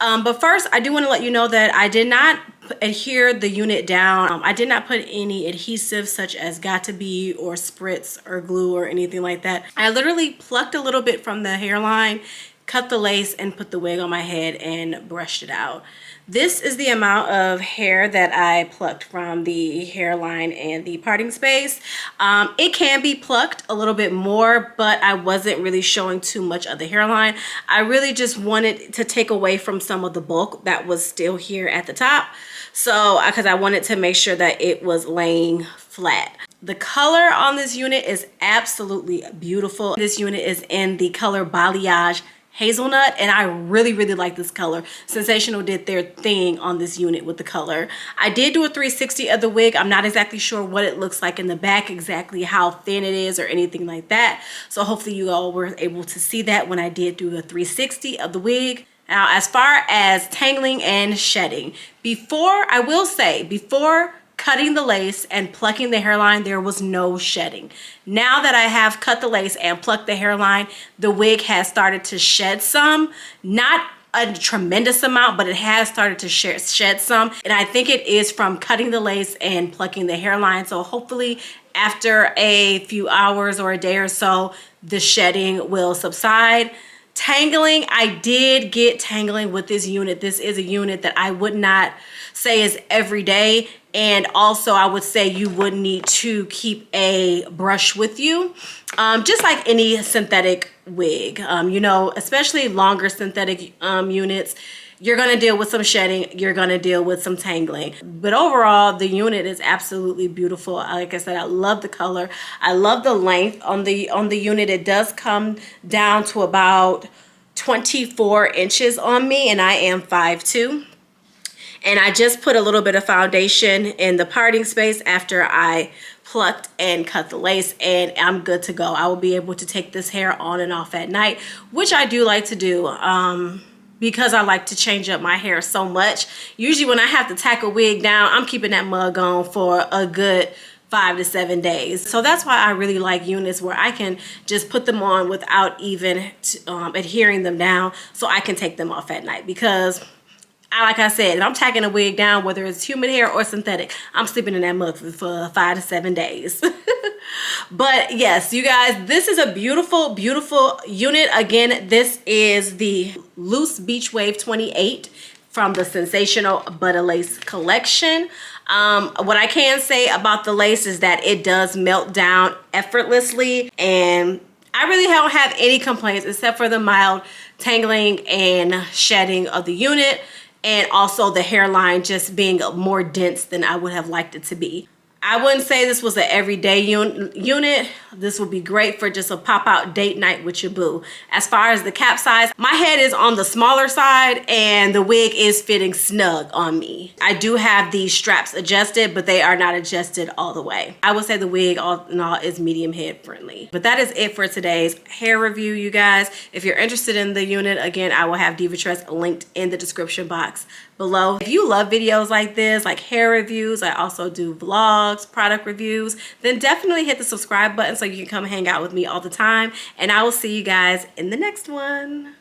But first, I do want to let you know that I did not adhere the unit down. I did not put any adhesive such as Got2b or spritz or glue or anything like that. I literally plucked a little bit from the hairline, cut the lace, and put the wig on my head and brushed it out. This is the amount of hair that I plucked from the hairline and the parting space. It can be plucked a little bit more, but I wasn't really showing too much of the hairline. I really just wanted to take away from some of the bulk that was still here at the top. So, because I wanted to make sure that it was laying flat. The color on this unit is absolutely beautiful. This unit is in the color Balayage Hazelnut, and I really like this color. Sensationnel did their thing on this unit with the color. I did do a 360 of the wig. I'm not exactly sure what it looks like in the back, exactly how thin it is or anything like that. So hopefully you all were able to see that when I did do a 360 of the wig. Now, as far as tangling and shedding, I will say, before cutting the lace and plucking the hairline, there was no shedding. Now that I have cut the lace and plucked the hairline, the wig has started to shed some. Not a tremendous amount, but it has started to shed some. And I think it is from cutting the lace and plucking the hairline. So hopefully after a few hours or a day or so, the shedding will subside. Tangling, I did get tangling with this unit. This is a unit that I would not say is every day. And also I would say you would need to keep a brush with you, just like any synthetic wig. You know, especially longer synthetic units, you're going to deal with some shedding, you're going to deal with some tangling. But overall, the unit is absolutely beautiful. Like I said, I love the color. I love the length on the unit. It does come down to about 24 inches on me, and I am 5'2". And I just put a little bit of foundation in the parting space after I plucked and cut the lace, and I'm good to go. I will be able to take this hair on and off at night, which I do like to do. Because I like to change up my hair so much. Usually when I have to tack a wig down, I'm keeping that mug on for a good 5 to 7 days. So that's why I really like units where I can just put them on without even adhering them down, so I can take them off at night. Because like I said, if I'm tacking a wig down, whether it's human hair or synthetic, I'm sleeping in that mug for 5 to 7 days. But yes, you guys, this is a beautiful unit. Again, this is the Loose Beach Wave 28 from the Sensationnel Butta Lace collection. What I can say about the lace is that it does melt down effortlessly, and I really don't have any complaints except for the mild tangling and shedding of the unit, and also the hairline just being more dense than I would have liked it to be. I wouldn't say this was an everyday unit. This would be great for just a pop-out date night with your boo. As far as the cap size, my head is on the smaller side and the wig is fitting snug on me. I do have these straps adjusted, but they are not adjusted all the way. I would say the wig all in all is medium head friendly. But that is it for today's hair review, you guys. If you're interested in the unit, again, I will have Divatress linked in the description box below. If you love videos like this, like hair reviews, I also do vlogs, product reviews, then definitely hit the subscribe button so you can come hang out with me all the time. And I will see you guys in the next one.